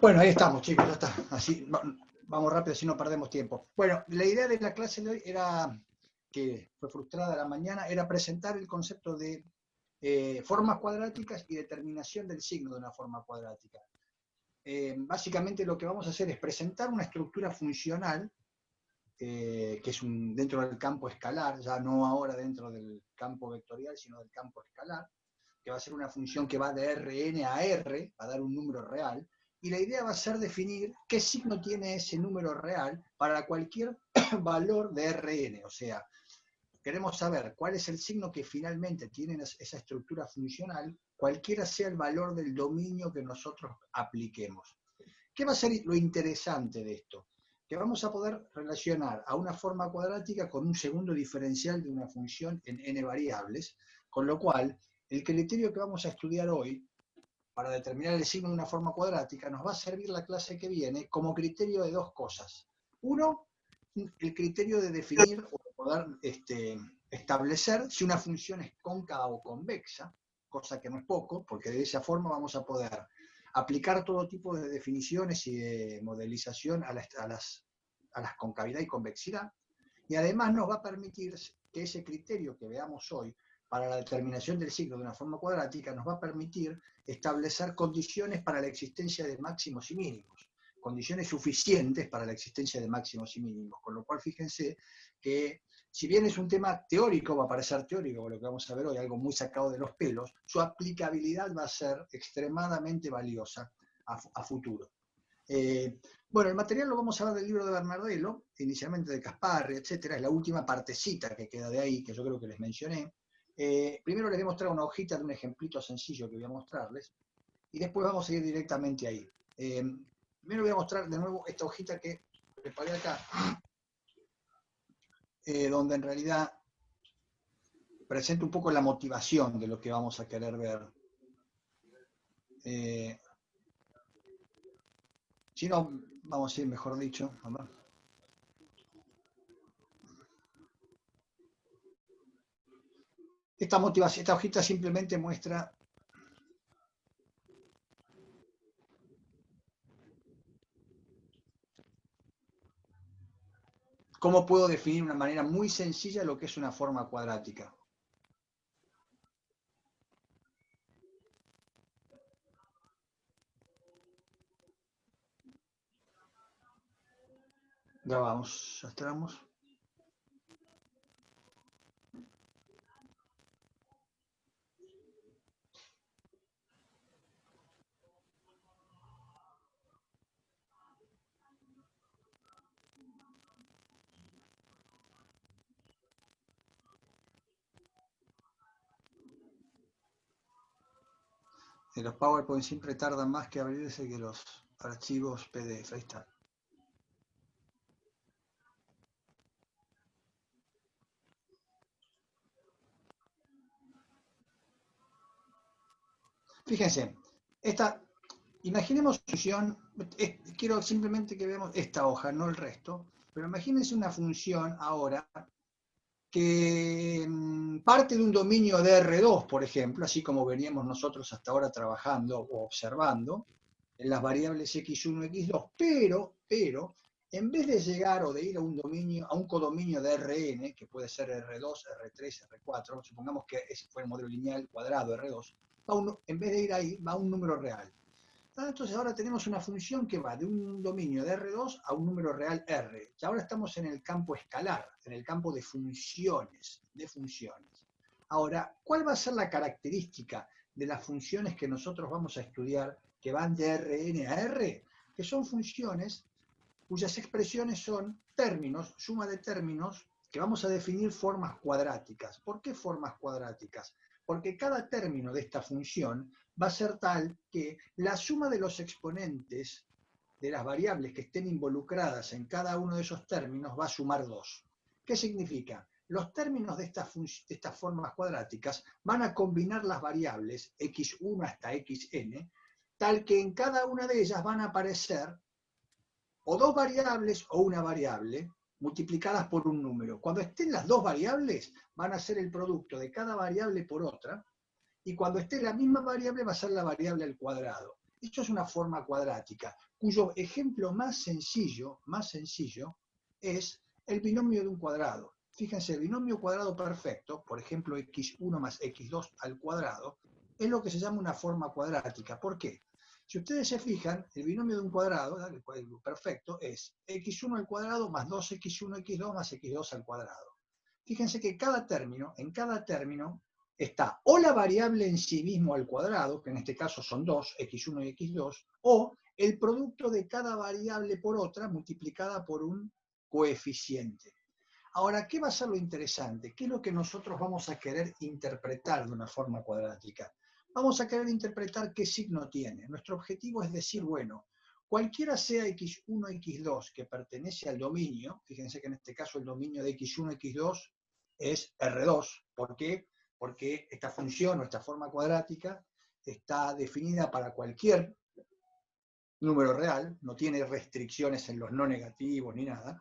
Bueno, ahí estamos, chicos, ya está. Así, vamos rápido, si no perdemos tiempo. Bueno, la idea de la clase de hoy era, que fue frustrada a la mañana, era presentar el concepto de formas cuadráticas y determinación del signo de una forma cuadrática. Básicamente lo que vamos a hacer es presentar una estructura funcional, que es dentro del campo escalar, ya no ahora dentro del campo vectorial, sino del campo escalar, que va a ser una función que va de Rn a R, va a dar un número real, y la idea va a ser definir qué signo tiene ese número real para cualquier valor de Rn, o sea, queremos saber cuál es el signo que finalmente tiene esa estructura funcional, cualquiera sea el valor del dominio que nosotros apliquemos. ¿Qué va a ser lo interesante de esto? Que vamos a poder relacionar a una forma cuadrática con un segundo diferencial de una función en n variables, con lo cual el criterio que vamos a estudiar hoy para determinar el signo de una forma cuadrática nos va a servir la clase que viene como criterio de dos cosas. Uno, el criterio de definir o de poder establecer si una función es cóncava o convexa, cosa que no es poco, porque de esa forma vamos a poder aplicar todo tipo de definiciones y de modelización a las concavidad y convexidad, y además nos va a permitir que ese criterio que veamos hoy para la determinación del signo de una forma cuadrática nos va a permitir establecer condiciones para la existencia de máximos y mínimos, condiciones suficientes para la existencia de máximos y mínimos, con lo cual fíjense que si bien es un tema teórico, va a parecer teórico, lo que vamos a ver hoy, algo muy sacado de los pelos, su aplicabilidad va a ser extremadamente valiosa a futuro. Bueno, el material lo vamos a ver del libro de Bernardello, inicialmente de Casparri, etc. Es la última partecita que queda de ahí, que yo creo que les mencioné. Primero les voy a mostrar una hojita de un ejemplito sencillo que voy a mostrarles, y después vamos a ir directamente ahí. Primero voy a mostrar de nuevo esta hojita que preparé acá, donde en realidad presenta un poco la motivación de lo que vamos a querer ver. Si no, vamos a ir, mejor dicho, a ver. Esta motivación, esta hojita simplemente muestra cómo puedo definir de una manera muy sencilla lo que es una forma cuadrática. Ya vamos, ya estamos. Los PowerPoint siempre tardan más que abrirse que los archivos PDF. Ahí está. Fíjense, imaginemos una función, quiero simplemente que veamos esta hoja, no el resto, pero imagínense una función ahora que parte de un dominio de R2, por ejemplo, así como veníamos nosotros hasta ahora trabajando o observando, en las variables x1, x2, pero, en vez de llegar o de ir a un dominio, a un codominio de Rn, que puede ser R2, R3, R4, supongamos que ese fue el modelo lineal cuadrado R2, en vez de ir ahí, va a un número real. Entonces ahora tenemos una función que va de un dominio de R2 a un número real R. Y ahora estamos en el campo escalar, en el campo de funciones. Ahora, ¿cuál va a ser la característica de las funciones que nosotros vamos a estudiar que van de Rn a R? Que son funciones cuyas expresiones son términos, suma de términos, que vamos a definir formas cuadráticas. ¿Por qué formas cuadráticas? Porque cada término de esta función va a ser tal que la suma de los exponentes de las variables que estén involucradas en cada uno de esos términos va a sumar 2. ¿Qué significa? Los términos de estas formas cuadráticas van a combinar las variables x1 hasta xn, tal que en cada una de ellas van a aparecer o dos variables o una variable multiplicadas por un número. Cuando estén las dos variables, van a ser el producto de cada variable por otra, y cuando esté la misma variable va a ser la variable al cuadrado. Esto es una forma cuadrática, cuyo ejemplo más sencillo es el binomio de un cuadrado. Fíjense, el binomio cuadrado perfecto, por ejemplo, x1 más x2 al cuadrado, es lo que se llama una forma cuadrática. ¿Por qué? Si ustedes se fijan, el binomio de un cuadrado, el perfecto, es x1 al cuadrado más 2x1, x2 más x2 al cuadrado. Fíjense que en cada término está o la variable en sí mismo al cuadrado, que en este caso son 2, x1 y x2, o el producto de cada variable por otra multiplicada por un coeficiente. Ahora, ¿qué va a ser lo interesante? ¿Qué es lo que nosotros vamos a querer interpretar de una forma cuadrática? Vamos a querer interpretar qué signo tiene. Nuestro objetivo es decir, bueno, cualquiera sea x1, x2 que pertenece al dominio, fíjense que en este caso el dominio de x1, x2 es R2. ¿Por qué? Porque esta función o esta forma cuadrática está definida para cualquier número real, no tiene restricciones en los no negativos ni nada.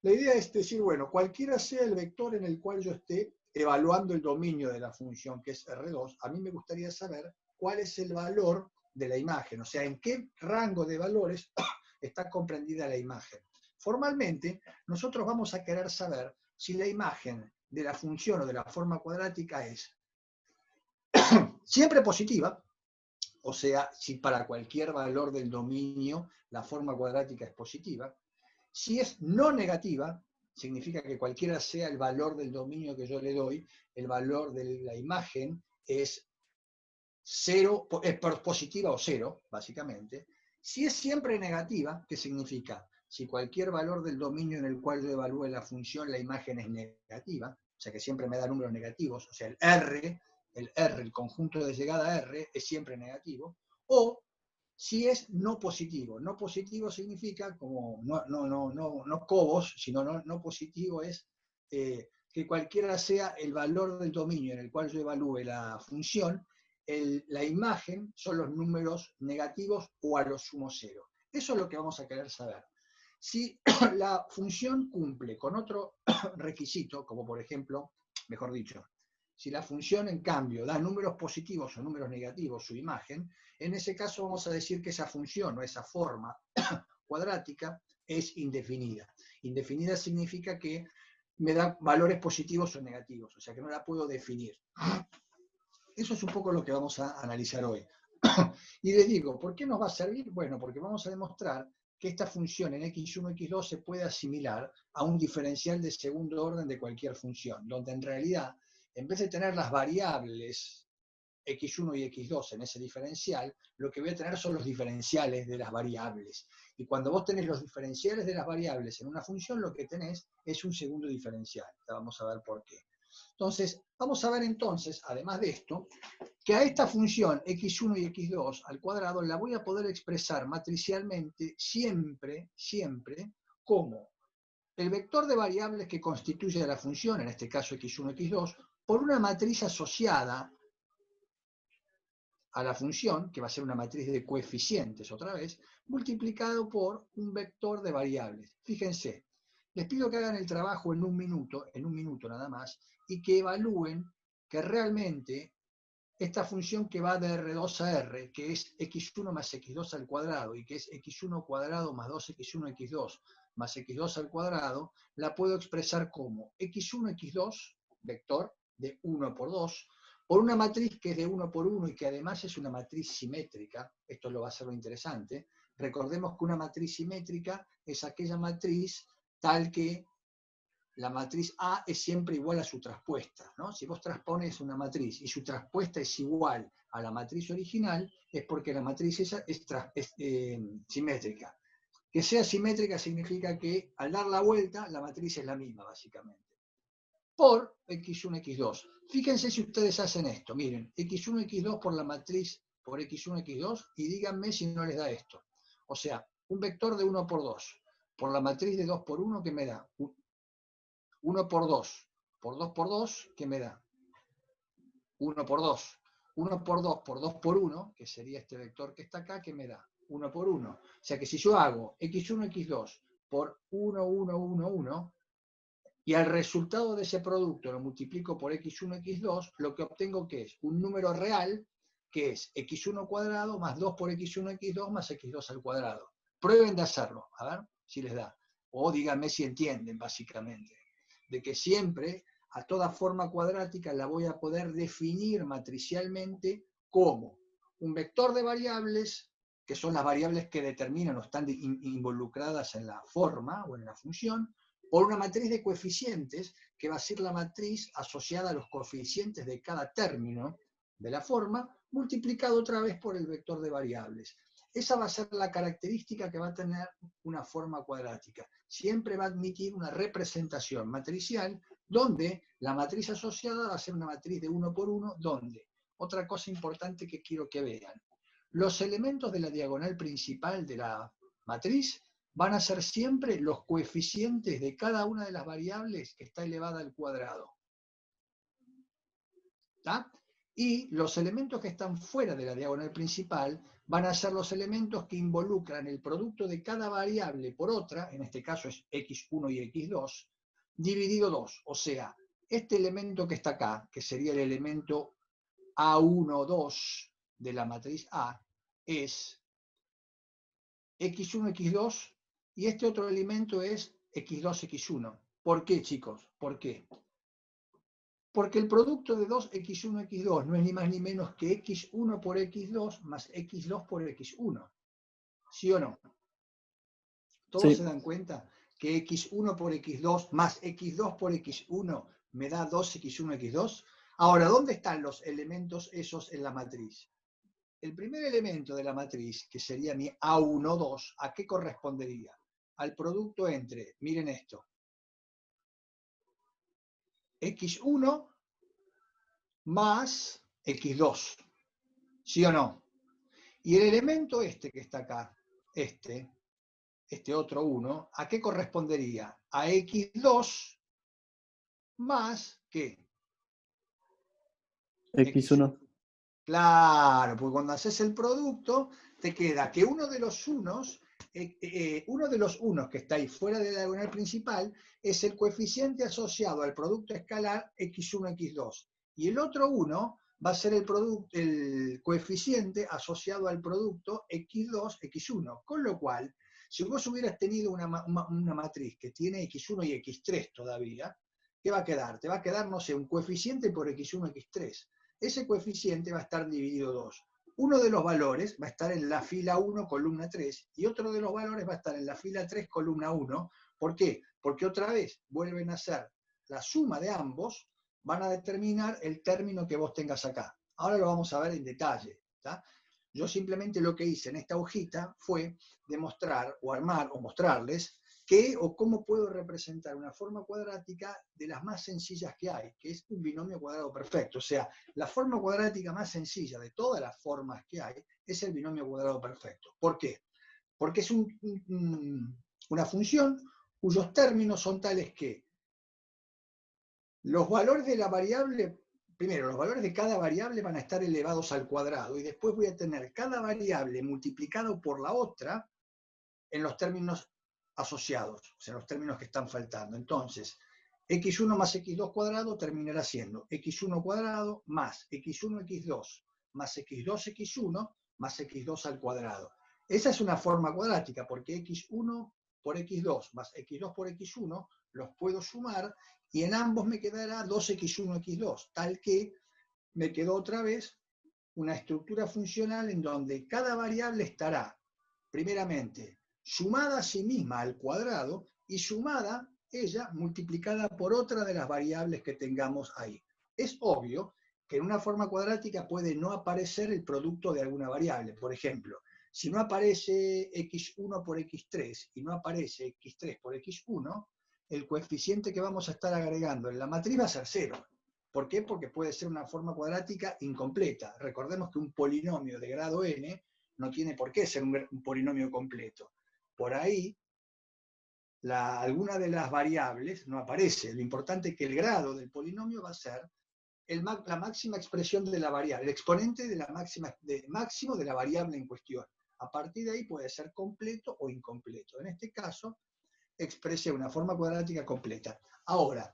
La idea es decir, bueno, cualquiera sea el vector en el cual yo esté evaluando el dominio de la función, que es R2, a mí me gustaría saber cuál es el valor de la imagen, o sea, en qué rango de valores está comprendida la imagen. Formalmente, nosotros vamos a querer saber si la imagen de la función o de la forma cuadrática es siempre positiva, o sea, si para cualquier valor del dominio la forma cuadrática es positiva. Si es no negativa, significa que cualquiera sea el valor del dominio que yo le doy, el valor de la imagen es cero, es positiva o cero, básicamente. Si es siempre negativa, ¿qué significa? Si cualquier valor del dominio en el cual yo evalúe la función, la imagen es negativa, o sea que siempre me da números negativos, o sea, el conjunto de llegada R, es siempre negativo, o si es no positivo. No positivo significa, como no cobos, sino no positivo es que cualquiera sea el valor del dominio en el cual yo evalúe la función, la imagen son los números negativos o a lo sumo cero. Eso es lo que vamos a querer saber. Si la función cumple con otro requisito, como por ejemplo, mejor dicho, si la función en cambio da números positivos o números negativos, su imagen, en ese caso vamos a decir que esa función o esa forma cuadrática es indefinida. Indefinida significa que me da valores positivos o negativos, o sea que no la puedo definir. Eso es un poco lo que vamos a analizar hoy. Y les digo, ¿por qué nos va a servir? Bueno, porque vamos a demostrar que esta función en x1, x2 se puede asimilar a un diferencial de segundo orden de cualquier función, donde en realidad, en vez de tener las variables x1 y x2 en ese diferencial, lo que voy a tener son los diferenciales de las variables. Y cuando vos tenés los diferenciales de las variables en una función, lo que tenés es un segundo diferencial. Ya vamos a ver por qué. Entonces, vamos a ver entonces, además de esto, que a esta función x1 y x2 al cuadrado la voy a poder expresar matricialmente siempre como el vector de variables que constituye la función, en este caso x1, x2, por una matriz asociada a la función, que va a ser una matriz de coeficientes otra vez, multiplicado por un vector de variables. Fíjense, les pido que hagan el trabajo en un minuto nada más, y que evalúen que realmente esta función que va de R2 a R, que es x1 más x2 al cuadrado, y que es x1 cuadrado más 2x1, x2 más x2 al cuadrado, la puedo expresar como x1, x2, vector de 1 por 2, por una matriz que es de 1 por 1 y que además es una matriz simétrica. Esto lo va a ser lo interesante. Recordemos que una matriz simétrica es aquella matriz tal que la matriz A es siempre igual a su traspuesta, ¿no? Si vos transpones una matriz y su traspuesta es igual a la matriz original, es porque la matriz esa es simétrica. Que sea simétrica significa que al dar la vuelta, la matriz es la misma, básicamente. Por x1, x2. Fíjense si ustedes hacen esto. Miren, x1, x2 por la matriz por x1, x2 y díganme si no les da esto. O sea, un vector de 1 por 2 por la matriz de 2 por 1 que me da 1 por 2 por 2, ¿qué me da? 1 por 2. 1 por 2 por 2 por 1, que sería este vector que está acá, ¿qué me da? 1 por 1. O sea que si yo hago x1, x2 por 1, 1, 1, 1, y al resultado de ese producto lo multiplico por x1, x2, lo que obtengo que es un número real que es x1 cuadrado más 2 por x1, x2 más x2 al cuadrado. Prueben de hacerlo, a ver si les da. O díganme si entienden, básicamente. De que siempre a toda forma cuadrática la voy a poder definir matricialmente como un vector de variables, que son las variables que determinan o están involucradas en la forma o en la función, por una matriz de coeficientes, que va a ser la matriz asociada a los coeficientes de cada término de la forma, multiplicado otra vez por el vector de variables. Esa va a ser la característica que va a tener una forma cuadrática. Siempre va a admitir una representación matricial, donde la matriz asociada va a ser una matriz de 1 por 1, donde, otra cosa importante que quiero que vean, los elementos de la diagonal principal de la matriz van a ser siempre los coeficientes de cada una de las variables que está elevada al cuadrado. ¿Está? Y los elementos que están fuera de la diagonal principal van a ser los elementos que involucran el producto de cada variable por otra, en este caso es x1 y x2, dividido 2. O sea, este elemento que está acá, que sería el elemento A1, 2 de la matriz A, es x1, x2, y este otro elemento es x2, x1. ¿Por qué, chicos? ¿Por qué? Porque el producto de 2x1, x2 no es ni más ni menos que x1 por x2 más x2 por x1. ¿Sí o no? ¿Todos se Sí. dan cuenta que x1 por x2 más x2 por x1 me da 2x1, x2? Ahora, ¿dónde están los elementos esos en la matriz? El primer elemento de la matriz, que sería mi A1, 2, ¿a qué correspondería? Al producto entre, miren esto, x1 más x2, ¿sí o no? Y el elemento este que está acá, este otro 1, ¿a qué correspondería? A x2 más, ¿qué? X1. Claro, porque cuando haces el producto, te queda que uno de los unos que está ahí fuera de la diagonal principal es el coeficiente asociado al producto escalar x1, x2. Y el otro uno va a ser el coeficiente asociado al producto x2, x1. Con lo cual, si vos hubieras tenido una matriz que tiene x1 y x3 todavía, ¿qué va a quedar? Te va a quedar, no sé, un coeficiente por x1, x3. Ese coeficiente va a estar dividido 2. Uno de los valores va a estar en la fila 1, columna 3, y otro de los valores va a estar en la fila 3, columna 1. ¿Por qué? Porque otra vez vuelven a ser la suma de ambos, van a determinar el término que vos tengas acá. Ahora lo vamos a ver en detalle. ¿Tá? Yo simplemente lo que hice en esta hojita fue demostrar o armar o mostrarles qué o cómo puedo representar una forma cuadrática de las más sencillas que hay, que es un binomio cuadrado perfecto. O sea, la forma cuadrática más sencilla de todas las formas que hay es el binomio cuadrado perfecto. ¿Por qué? Porque es una función cuyos términos son tales que los valores de la variable, primero, los valores de cada variable van a estar elevados al cuadrado, y después voy a tener cada variable multiplicado por la otra en los términos asociados, o sea, los términos que están faltando. Entonces, x1 más x2 cuadrado terminará siendo x1 cuadrado más x1, x2 más x2, x1 más x2 al cuadrado. Esa es una forma cuadrática, porque x1 por x2 más x2 por x1 los puedo sumar, y en ambos me quedará 2x1, x2, tal que me quedó otra vez una estructura funcional en donde cada variable estará, primeramente, sumada a sí misma al cuadrado, y sumada ella multiplicada por otra de las variables que tengamos ahí. Es obvio que en una forma cuadrática puede no aparecer el producto de alguna variable. Por ejemplo, si no aparece x1 por x3 y no aparece x3 por x1, el coeficiente que vamos a estar agregando en la matriz va a ser 0. ¿Por qué? Porque puede ser una forma cuadrática incompleta. Recordemos que un polinomio de grado n no tiene por qué ser un polinomio completo. Por ahí, alguna de las variables no aparece. Lo importante es que el grado del polinomio va a ser la máxima expresión de la variable, el exponente de la máximo de la variable en cuestión. A partir de ahí puede ser completo o incompleto. En este caso, expresé una forma cuadrática completa. Ahora,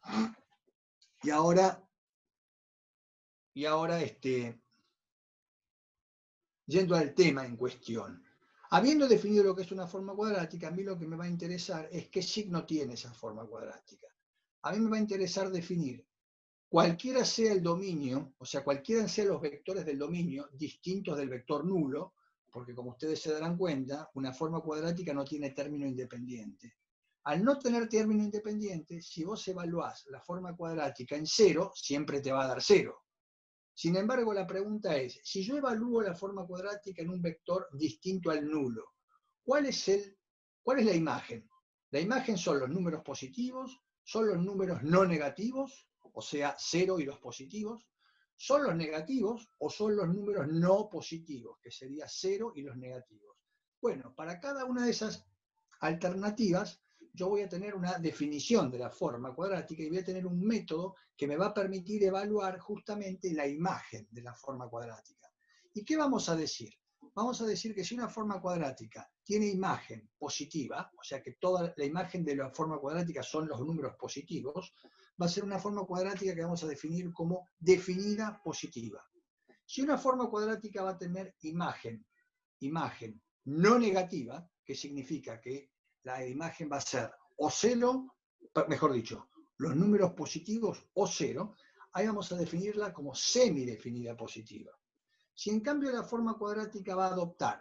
yendo al tema en cuestión. Habiendo definido lo que es una forma cuadrática, a mí lo que me va a interesar es qué signo tiene esa forma cuadrática. A mí me va a interesar definir cualquiera sea el dominio, o sea, cualquiera sean los vectores del dominio distintos del vector nulo, porque como ustedes se darán cuenta, una forma cuadrática no tiene término independiente. Al no tener término independiente, si vos evaluás la forma cuadrática en cero, siempre te va a dar cero. Sin embargo, la pregunta es, si yo evalúo la forma cuadrática en un vector distinto al nulo, ¿cuál es la imagen? La imagen son los números positivos, son los números no negativos, o sea, 0 y los positivos, son los negativos o son los números no positivos, que sería 0 y los negativos. Bueno, para cada una de esas alternativas, yo voy a tener una definición de la forma cuadrática y voy a tener un método que me va a permitir evaluar justamente la imagen de la forma cuadrática. ¿Y qué vamos a decir? Vamos a decir que si una forma cuadrática tiene imagen positiva, o sea que toda la imagen de la forma cuadrática son los números positivos, va a ser una forma cuadrática que vamos a definir como definida positiva. Si una forma cuadrática va a tener imagen no negativa, que significa que la imagen va a ser o cero, mejor dicho, los números positivos o cero, ahí vamos a definirla como semidefinida positiva. Si en cambio la forma cuadrática va a adoptar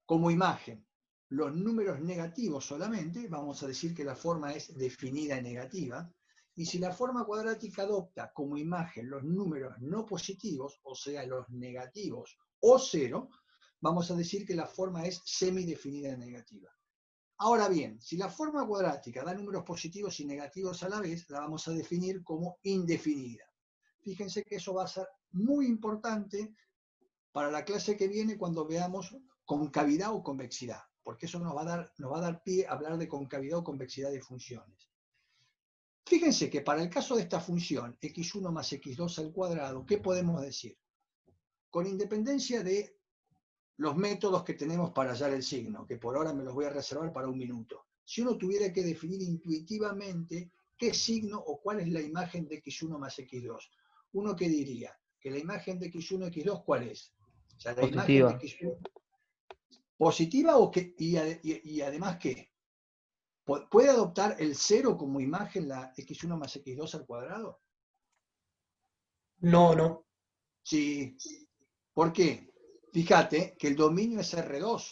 como imagen los números negativos solamente, vamos a decir que la forma es definida negativa, y si la forma cuadrática adopta como imagen los números no positivos, o sea, los negativos o cero, vamos a decir que la forma es semidefinida negativa. Ahora bien, si la forma cuadrática da números positivos y negativos a la vez, la vamos a definir como indefinida. Fíjense que eso va a ser muy importante para la clase que viene cuando veamos concavidad o convexidad, porque eso nos va a dar pie a hablar de concavidad o convexidad de funciones. Fíjense que para el caso de esta función, x1 más x2 al cuadrado, ¿qué podemos decir? Con independencia de los métodos que tenemos para hallar el signo, que por ahora me los voy a reservar para un minuto. Si uno tuviera que definir intuitivamente qué signo o cuál es la imagen de x1 más x2, ¿uno qué diría? Que la imagen de x1 y x2, ¿cuál es? O sea, la imagen de Positiva. x1 positiva o que, y además ¿qué? ¿Puede adoptar el 0 como imagen la x1 más x2 al cuadrado? No, no. Sí. ¿Por qué? Fíjate que el dominio es R2,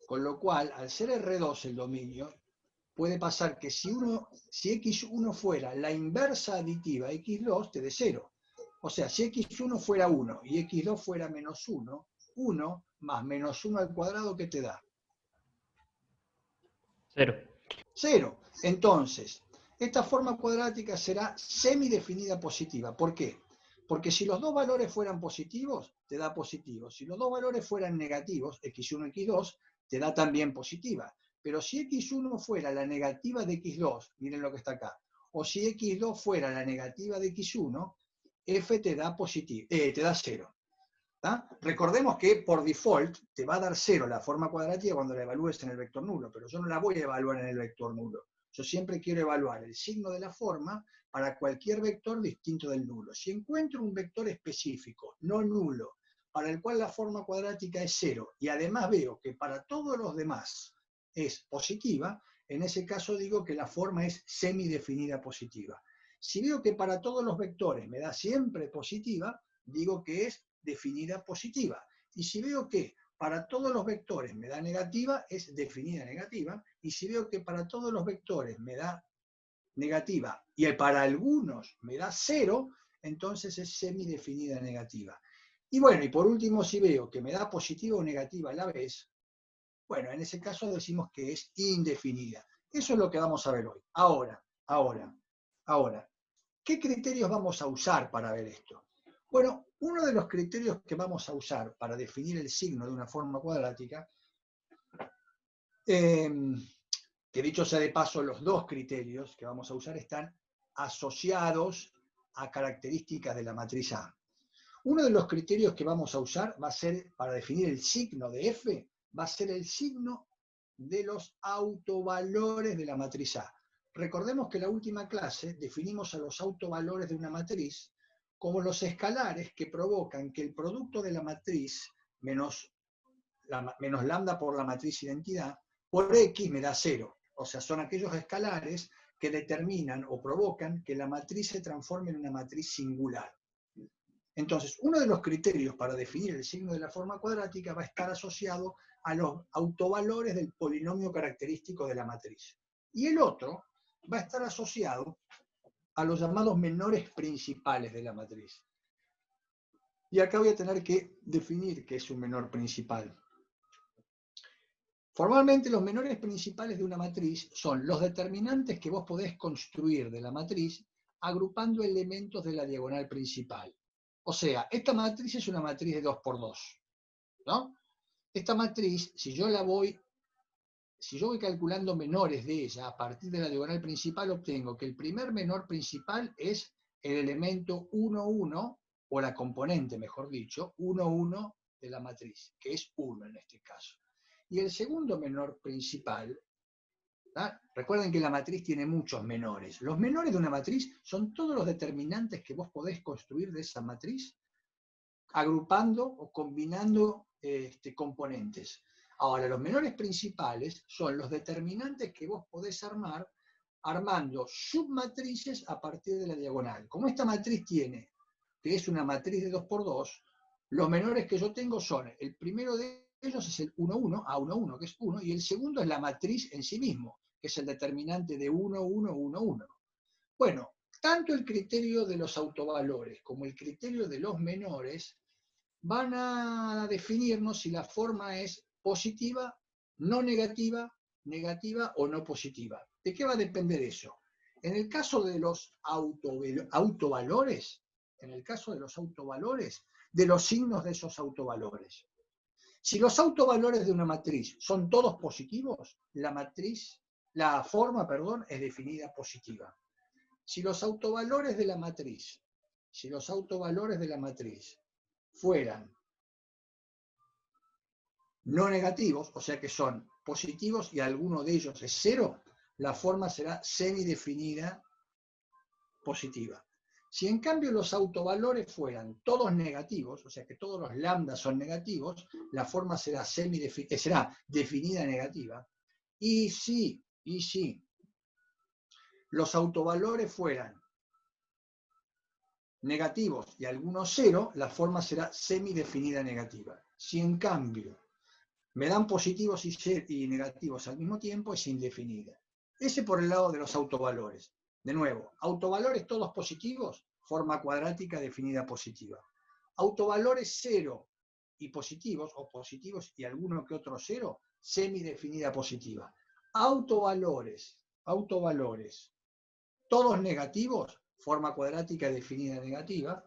con lo cual, al ser R2 el dominio, puede pasar que si x1 fuera la inversa aditiva x2, te dé 0. O sea, si x1 fuera 1 y x2 fuera menos 1, 1 más menos 1 al cuadrado, ¿qué te da? 0. 0. Entonces, esta forma cuadrática será semidefinida positiva. ¿Por qué? Porque si los dos valores fueran positivos, te da positivo. Si los dos valores fueran negativos, x1 y x2, te da también positiva. Pero si x1 fuera la negativa de x2, miren lo que está acá, o si x2 fuera la negativa de x1, f te da positivo, te da 0. Recordemos que por default te va a dar 0 la forma cuadrática cuando la evalúes en el vector nulo, pero yo no la voy a evaluar en el vector nulo. Yo siempre quiero evaluar el signo de la forma para cualquier vector distinto del nulo. Si encuentro un vector específico, no nulo, para el cual la forma cuadrática es 0, y además veo que para todos los demás es positiva, en ese caso digo que la forma es semidefinida positiva. Si veo que para todos los vectores me da siempre positiva, digo que es definida positiva. Y si veo que para todos los vectores me da negativa, es definida negativa. Y si veo que para todos los vectores me da negativa y para algunos me da 0, entonces es semidefinida negativa. Y bueno, y por último, si veo que me da positiva o negativa a la vez, bueno, en ese caso decimos que es indefinida. Eso es lo que vamos a ver hoy. Ahora, ¿qué criterios vamos a usar para ver esto? Bueno, uno de los criterios que vamos a usar para definir el signo de una forma cuadrática, que dicho sea de paso, los dos criterios que vamos a usar están asociados a características de la matriz A. Uno de los criterios que vamos a usar va a ser, para definir el signo de F, va a ser el signo de los autovalores de la matriz A. Recordemos que en la última clase definimos a los autovalores de una matriz como los escalares que provocan que el producto de la matriz menos lambda por la matriz identidad, por X me da 0. O sea, son aquellos escalares que determinan o provocan que la matriz se transforme en una matriz singular. Entonces, uno de los criterios para definir el signo de la forma cuadrática va a estar asociado a los autovalores del polinomio característico de la matriz. Y el otro va a estar asociado a los llamados menores principales de la matriz. Y acá voy a tener que definir qué es un menor principal. Formalmente, los menores principales de una matriz son los determinantes que vos podés construir de la matriz agrupando elementos de la diagonal principal. O sea, esta matriz es una matriz de 2 por 2, ¿no? Esta matriz, si yo voy calculando menores de ella a partir de la diagonal principal, obtengo que el primer menor principal es el elemento 1, 1, o la componente, mejor dicho, 1, 1 de la matriz, que es 1 en este caso. Y el segundo menor principal, ¿verdad? Recuerden que la matriz tiene muchos menores. Los menores de una matriz son todos los determinantes que vos podés construir de esa matriz, agrupando o combinando componentes. Ahora, los menores principales son los determinantes que vos podés armar armando submatrices a partir de la diagonal. Como esta matriz tiene, que es una matriz de 2 por 2, los menores que yo tengo son, el primero de ellos es el 1, 1, A1, 1, que es 1, y el segundo es la matriz en sí mismo, que es el determinante de 1, 1, 1, 1. Bueno, tanto el criterio de los autovalores como el criterio de los menores van a definirnos si la forma es positiva, no negativa, negativa o no positiva. ¿De qué va a depender eso? En el caso de los autovalores, de los signos de esos autovalores. Si los autovalores de una matriz son todos positivos, la forma, es definida positiva. Si los autovalores de la matriz fueran no negativos, o sea que son positivos y alguno de ellos es 0, la forma será semidefinida positiva. Si en cambio los autovalores fueran todos negativos, o sea que todos los lambdas son negativos, la forma será definida negativa. Y si los autovalores fueran negativos y algunos 0, la forma será semidefinida negativa. Si en cambio me dan positivos y negativos al mismo tiempo, es indefinida. Ese por el lado de los autovalores. De nuevo, autovalores todos positivos, forma cuadrática definida positiva. Autovalores 0 y positivos, o positivos y alguno que otro 0, semidefinida positiva. Autovalores, todos negativos, forma cuadrática definida negativa.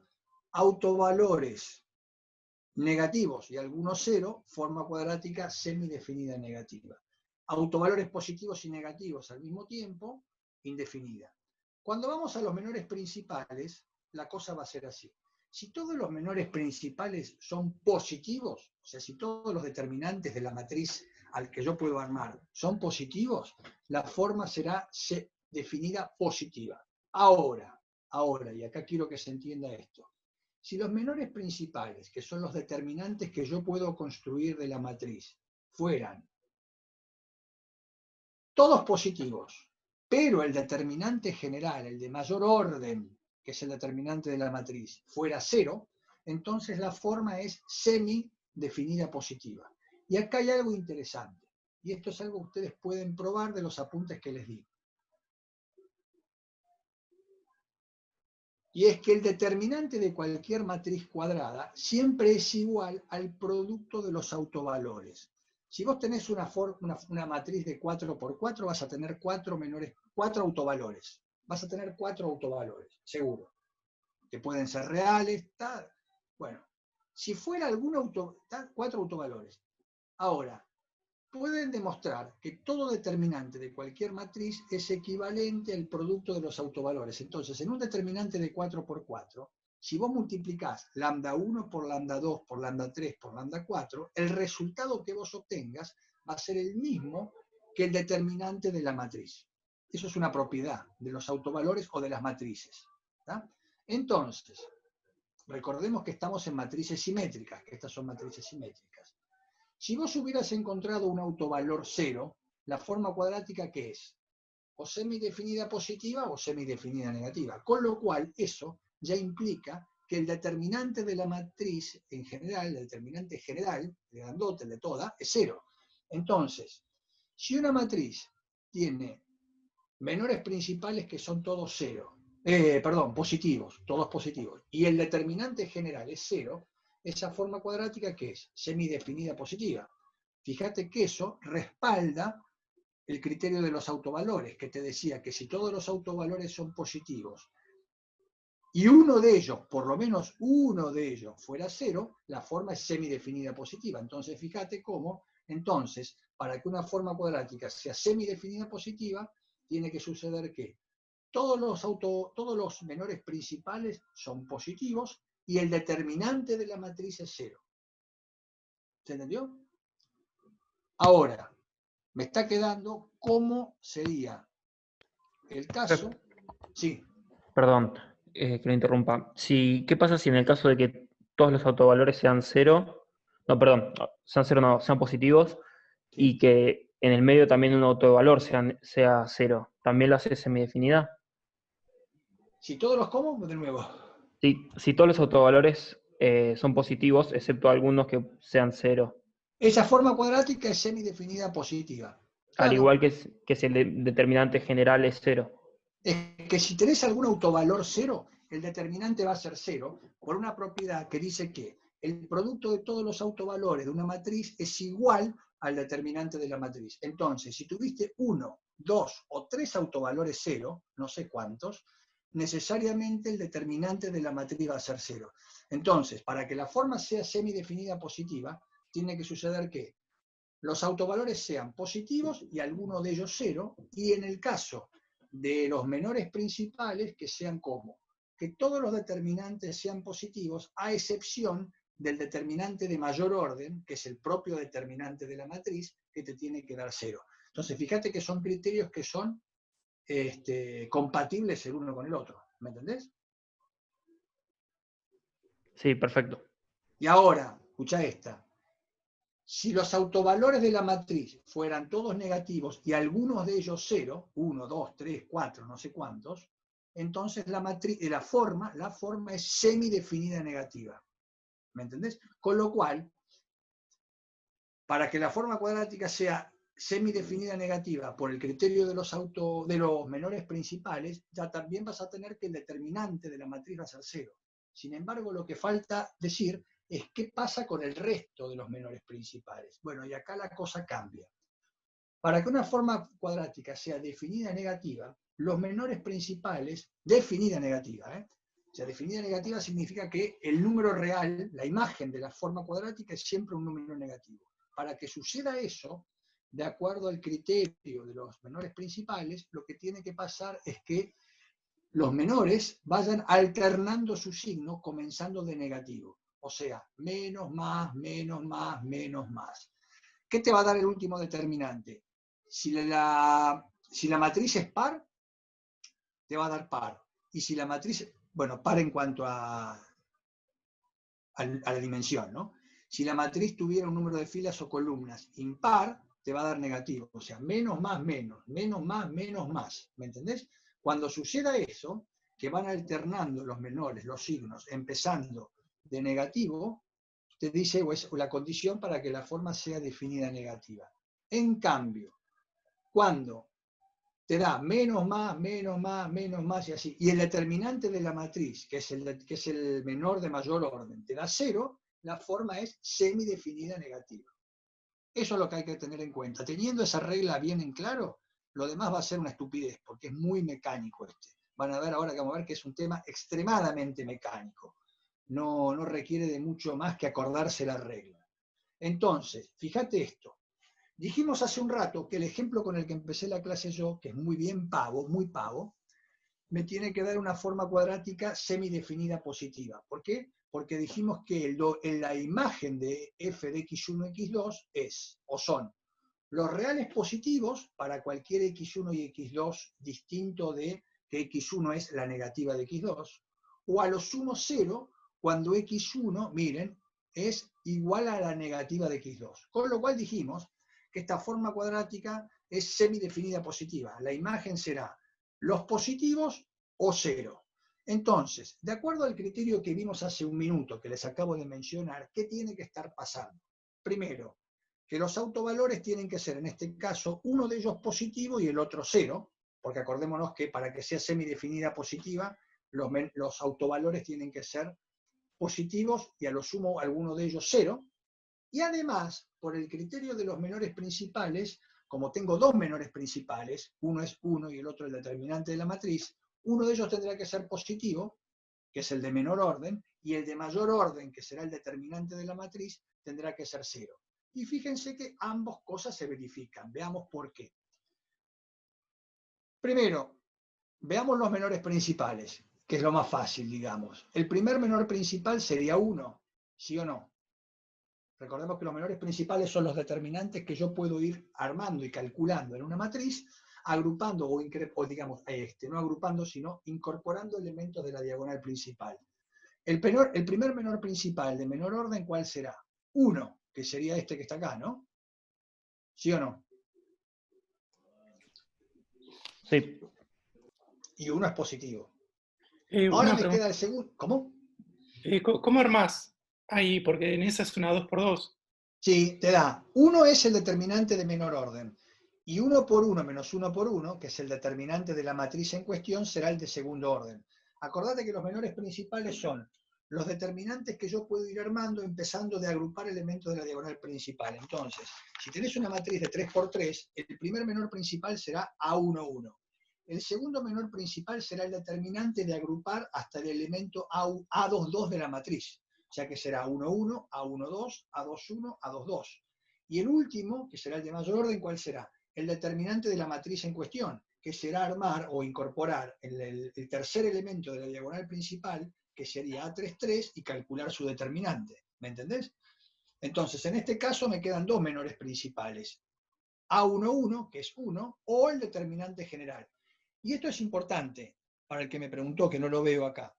Autovalores negativos y algunos 0, forma cuadrática semidefinida negativa. Autovalores positivos y negativos al mismo tiempo, indefinida. Cuando vamos a los menores principales, la cosa va a ser así. Si todos los menores principales son positivos, o sea, si todos los determinantes de la matriz al que yo puedo armar son positivos, la forma será definida positiva. Ahora, y acá quiero que se entienda esto, si los menores principales, que son los determinantes que yo puedo construir de la matriz, fueran todos positivos, pero el determinante general, el de mayor orden, que es el determinante de la matriz, fuera 0, entonces la forma es semi-definida positiva. Y acá hay algo interesante, y esto es algo que ustedes pueden probar de los apuntes que les di. Y es que el determinante de cualquier matriz cuadrada siempre es igual al producto de los autovalores. Si vos tenés una matriz de 4×4, vas a tener 4 autovalores. Vas a tener 4 autovalores, seguro. Que pueden ser reales, tal. Bueno, si fuera 4 autovalores. Ahora, pueden demostrar que todo determinante de cualquier matriz es equivalente al producto de los autovalores. Entonces, en un determinante de 4×4, si vos multiplicás lambda 1 por lambda 2 por lambda 3 por lambda 4, el resultado que vos obtengas va a ser el mismo que el determinante de la matriz. Eso es una propiedad de los autovalores o de las matrices. ¿Tá? Entonces, recordemos que estamos en matrices simétricas, que estas son matrices simétricas. Si vos hubieras encontrado un autovalor 0, la forma cuadrática, ¿qué es? O semidefinida positiva o semidefinida negativa. Con lo cual, eso ya implica que el determinante de la matriz en general, el determinante general, el grandote, el de toda, es 0. Entonces, si una matriz tiene menores principales que son todos 0, positivos, todos positivos, y el determinante general es 0, esa forma cuadrática, ¿qué es? Semidefinida positiva. Fíjate que eso respalda el criterio de los autovalores, que te decía que si todos los autovalores son positivos y uno de ellos, por lo menos uno de ellos, fuera 0, la forma es semidefinida positiva. Entonces, fíjate cómo, entonces, para que una forma cuadrática sea semidefinida positiva, tiene que suceder que todos los menores principales son positivos y el determinante de la matriz es 0. ¿Se entendió? Ahora, me está quedando cómo sería el caso. Sí. Perdón, que lo interrumpa. ¿Qué pasa si en el caso de que todos los autovalores sean 0, no, perdón, sean 0, no, sean positivos, Sí. y que en el medio también un autovalor sea 0? ¿También lo hace semidefinida? Si todos los ¿cómo? De nuevo. Si todos los autovalores son positivos, excepto algunos que sean 0. Esa forma cuadrática es semidefinida positiva. Al Claro. igual que si el determinante general es 0. Es que si tenés algún autovalor 0, el determinante va a ser 0 por una propiedad que dice que el producto de todos los autovalores de una matriz es igual al determinante de la matriz. Entonces, si tuviste 1, 2 o 3 autovalores 0, no sé cuántos, necesariamente el determinante de la matriz va a ser 0. Entonces, para que la forma sea semidefinida positiva, tiene que suceder que los autovalores sean positivos y alguno de ellos 0, y en el caso de los menores principales, que sean como que todos los determinantes sean positivos, a excepción del determinante de mayor orden, que es el propio determinante de la matriz, que te tiene que dar 0. Entonces, fíjate que son criterios que son compatibles el uno con el otro. ¿Me entendés? Sí, perfecto. Y ahora, escucha esta. Si los autovalores de la matriz fueran todos negativos y algunos de ellos 0, 1, 2, 3, 4, no sé cuántos, entonces la forma es semidefinida negativa. ¿Me entendés? Con lo cual, para que la forma cuadrática sea semidefinida negativa por el criterio de los menores principales, ya también vas a tener que el determinante de la matriz va a ser 0. Sin embargo, lo que falta decir es qué pasa con el resto de los menores principales. Bueno, y acá la cosa cambia. Para que una forma cuadrática sea definida negativa, los menores principales, definida negativa, o sea, definida negativa significa que el número real, la imagen de la forma cuadrática es siempre un número negativo. Para que suceda eso, de acuerdo al criterio de los menores principales, lo que tiene que pasar es que los menores vayan alternando su signo comenzando de negativo. O sea, menos, más, menos, más, menos, más. ¿Qué te va a dar el último determinante? Si la matriz es par, te va a dar par. Y si la matriz, bueno, par en cuanto a la dimensión, ¿no? Si la matriz tuviera un número de filas o columnas impar, te va a dar negativo. O sea, menos, más, menos, menos, más, menos, más. ¿Me entendés? Cuando suceda eso, que van alternando los menores, los signos, empezando de negativo, te dice o es la condición para que la forma sea definida negativa. En cambio, cuando te da menos, más, menos, más, menos, más y así, y el determinante de la matriz, que es el menor de mayor orden, te da 0, la forma es semidefinida negativa. Eso es lo que hay que tener en cuenta. Teniendo esa regla bien en claro, lo demás va a ser una estupidez, porque es muy mecánico este. Van a ver ahora que vamos a ver que es un tema extremadamente mecánico. No requiere de mucho más que acordarse la regla. Entonces, fíjate esto. Dijimos hace un rato que el ejemplo con el que empecé la clase yo, que es muy bien pavo, muy pavo, me tiene que dar una forma cuadrática semidefinida positiva. ¿Por qué? Porque dijimos que la imagen de f de x1 y x2 es, o son, los reales positivos para cualquier x1 y x2 distinto de que x1 es la negativa de x2, o a lo sumo 0 cuando x1, miren, es igual a la negativa de x2. Con lo cual dijimos que esta forma cuadrática es semidefinida positiva. La imagen será los positivos o 0. Entonces, de acuerdo al criterio que vimos hace un minuto, que les acabo de mencionar, ¿qué tiene que estar pasando? Primero, que los autovalores tienen que ser, en este caso, uno de ellos positivo y el otro 0, porque acordémonos que para que sea semidefinida positiva, los autovalores tienen que ser positivos y a lo sumo alguno de ellos 0. Y además, por el criterio de los menores principales, como tengo dos menores principales, uno es 1 y el otro el determinante de la matriz, uno de ellos tendrá que ser positivo, que es el de menor orden, y el de mayor orden, que será el determinante de la matriz, tendrá que ser 0. Y fíjense que ambas cosas se verifican. Veamos por qué. Primero, veamos los menores principales, que es lo más fácil, digamos. El primer menor principal sería 1, ¿sí o no? Recordemos que los menores principales son los determinantes que yo puedo ir armando y calculando en una matriz, agrupando o digamos, no agrupando, sino incorporando elementos de la diagonal principal. El primer menor principal de menor orden, ¿cuál será? 1, que sería este que está acá, ¿no? ¿Sí o no? Sí. Y 1 es positivo. Ahora Una me pregunta. queda el segundo. ¿Cómo? ¿Cómo armás ahí? Porque en esa es una 2×2. Sí, te da. 1 es el determinante de menor orden. Y 1 por 1 menos 1 por 1, que es el determinante de la matriz en cuestión, será el de segundo orden. Acordate que los menores principales son los determinantes que yo puedo ir armando empezando de agrupar elementos de la diagonal principal. Entonces, si tenés una matriz de 3×3, el primer menor principal será A11. El segundo menor principal será el determinante de agrupar hasta el elemento A22 de la matriz. O sea que será 1,1, A12, A21, A22. Y el último, que será el de mayor orden, ¿cuál será? El determinante de la matriz en cuestión, que será armar o incorporar el tercer elemento de la diagonal principal, que sería A33, y calcular su determinante. ¿Me entendés? Entonces, en este caso me quedan dos menores principales. A11, que es 1, o el determinante general. Y esto es importante para el que me preguntó, que no lo veo acá.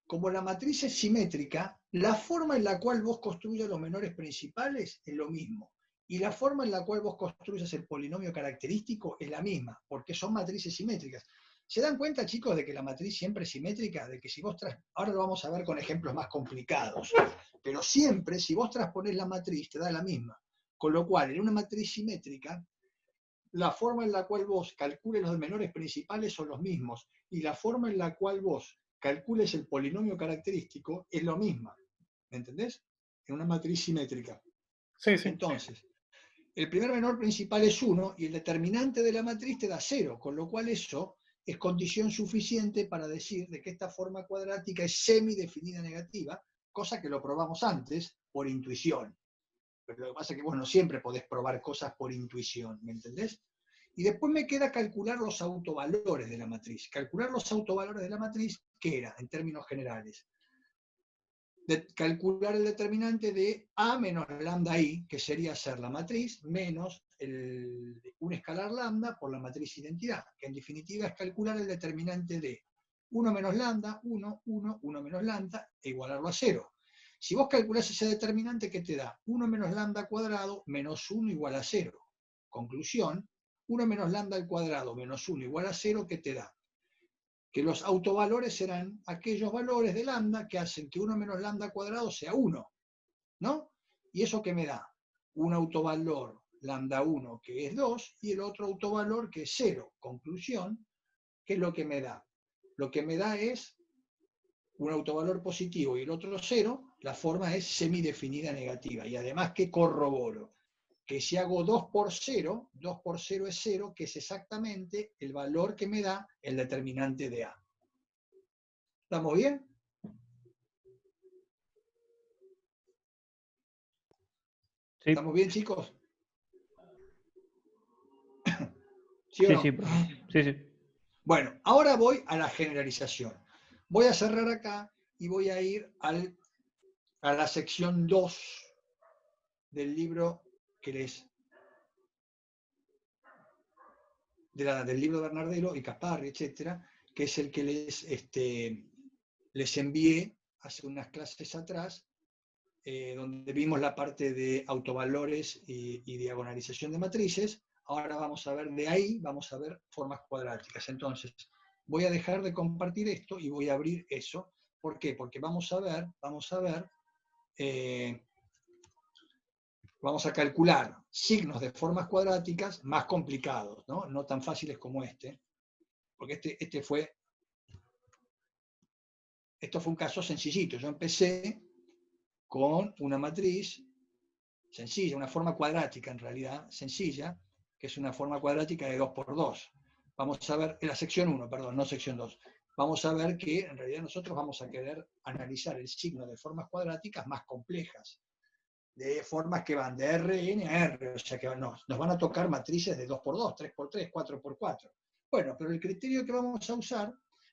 Como la matriz es simétrica, la forma en la cual vos construyas los menores principales es lo mismo. Y la forma en la cual vos construyes el polinomio característico es la misma, porque son matrices simétricas. ¿Se dan cuenta, chicos, de que la matriz siempre es simétrica? De que si vos ahora lo vamos a ver con ejemplos más complicados, pero siempre, si vos transponés la matriz, te da la misma. Con lo cual, en una matriz simétrica, la forma en la cual vos calcules los menores principales son los mismos, y la forma en la cual vos calcules el polinomio característico es lo mismo. ¿Me entendés? En una matriz simétrica. Sí, sí. Entonces, el primer menor principal es 1 y el determinante de la matriz te da 0, con lo cual eso es condición suficiente para decir de que esta forma cuadrática es semidefinida negativa, cosa que lo probamos antes por intuición. Pero lo que pasa es que vos no siempre podés probar cosas por intuición, ¿me entendés? Y después me queda calcular los autovalores de la matriz. Calcular los autovalores de la matriz, ¿qué era en términos generales? Calcular el determinante de A menos lambda I, que sería ser la matriz, menos un escalar lambda por la matriz identidad, que en definitiva es calcular el determinante de 1 menos lambda, 1, 1, 1 menos lambda, e igualarlo a 0. Si vos calculás ese determinante, ¿qué te da? 1 menos lambda cuadrado menos 1 igual a 0. Conclusión, 1 menos lambda al cuadrado menos 1 igual a 0, ¿qué te da? Que los autovalores serán aquellos valores de lambda que hacen que 1 menos lambda cuadrado sea 1, ¿no? ¿Y eso qué me da? Un autovalor lambda 1 que es 2 y el otro autovalor que es 0. Conclusión, ¿qué es lo que me da? Lo que me da es un autovalor positivo y el otro 0, la forma es semidefinida negativa. Y además, ¿qué corroboro? Que si hago 2 por 0, 2 por 0 es 0, que es exactamente el valor que me da el determinante de A. ¿Estamos bien? Sí, ¿Estamos bien, chicos? ¿Sí o sí, no? sí, profe. Sí, sí. Bueno, ahora voy a la generalización. Voy a cerrar acá y voy a ir a la sección 2 del libro que del libro de Bernardelo y Casparri, etcétera, que es el que les envié hace unas clases atrás, donde vimos la parte de autovalores y diagonalización de matrices. Ahora vamos a ver de ahí, vamos a ver formas cuadráticas. Entonces, voy a dejar de compartir esto y voy a abrir eso. ¿Por qué? Porque vamos a ver, vamos a calcular signos de formas cuadráticas más complicados, ¿no? No tan fáciles como este, porque esto fue un caso sencillito. Yo empecé con una matriz sencilla, una forma cuadrática en realidad, sencilla, que es una forma cuadrática de 2 por 2. Vamos a ver, en la sección 1, perdón, no sección 2. Vamos a ver que en realidad nosotros vamos a querer analizar el signo de formas cuadráticas más complejas, de formas que van de Rn a R, o sea que nos van a tocar matrices de 2 por 2, 3 por 3, 4 por 4. Bueno, pero el criterio que vamos a usar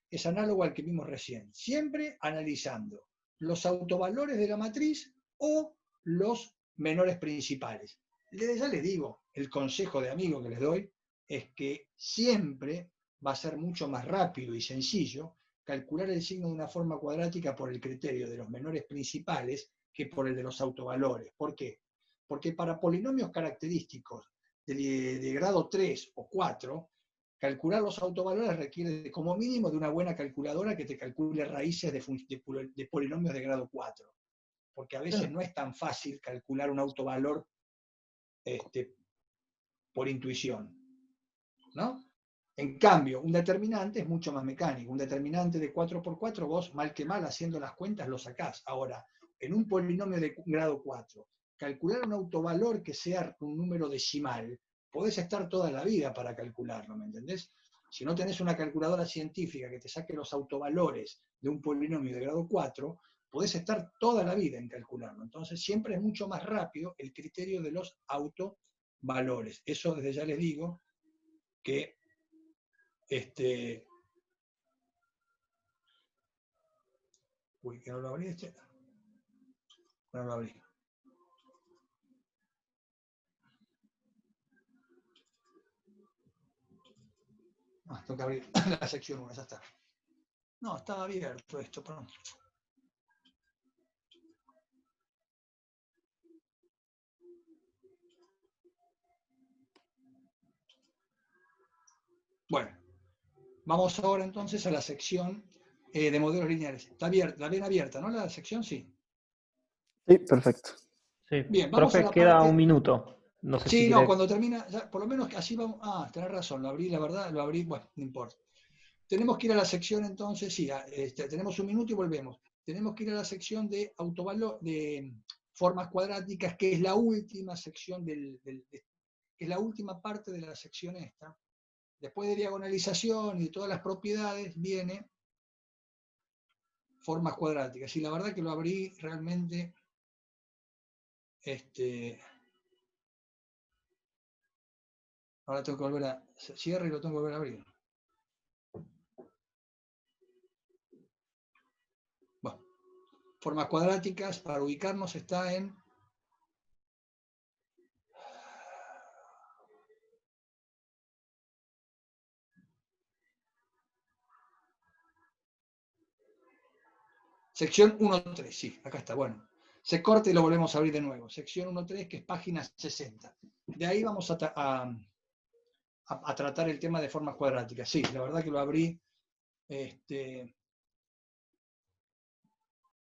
es análogo al que vimos recién, siempre analizando los autovalores de la matriz o los menores principales. Ya les digo, el consejo de amigo que les doy es que siempre va a ser mucho más rápido y sencillo calcular el signo de una forma cuadrática por el criterio de los menores principales que por el de los autovalores. ¿Por qué? Porque para polinomios característicos de grado 3 o 4, calcular los autovalores requiere como mínimo de una buena calculadora que te calcule raíces de polinomios de grado 4. Porque a veces no es tan fácil calcular un autovalor por intuición, ¿no? En cambio, un determinante es mucho más mecánico. Un determinante de 4 por 4, vos mal que mal haciendo las cuentas lo sacás. Ahora, en un polinomio de grado 4, calcular un autovalor que sea un número decimal, podés estar toda la vida para calcularlo, ¿me entendés? Si no tenés una calculadora científica que te saque los autovalores de un polinomio de grado 4, podés estar toda la vida en calcularlo. Entonces, siempre es mucho más rápido el criterio de los autovalores. Eso desde ya les digo que uy, que no lo abrí no lo abrí. Tengo que abrir la sección 1, ya está. No, estaba abierto esto, perdón. Bueno, vamos ahora entonces a la sección de modelos lineales. Está abierta, la ven abierta, ¿no? La sección sí. Sí, perfecto. Sí. Bien, vamos Profe, a la queda parte... un minuto. No sé Sí, si no, quiere... cuando termina, ya, por lo menos así vamos... tenés razón, lo abrí, la verdad, lo abrí, bueno, no importa. Tenemos que ir a la sección entonces, sí, tenemos un minuto y volvemos. Tenemos que ir a la sección de de formas cuadráticas, que es la última sección es la última parte de la sección esta. Después de diagonalización y de todas las propiedades, viene formas cuadráticas. Y la verdad que lo abrí realmente, ahora tengo que volver a cierre y lo tengo que volver a abrir. Bueno, formas cuadráticas, para ubicarnos, está en sección 1.3, sí, acá está, bueno. Se corta y lo volvemos a abrir de nuevo. Sección 1.3, que es página 60. De ahí vamos a tratar el tema de formas cuadráticas. Sí, la verdad que lo abrí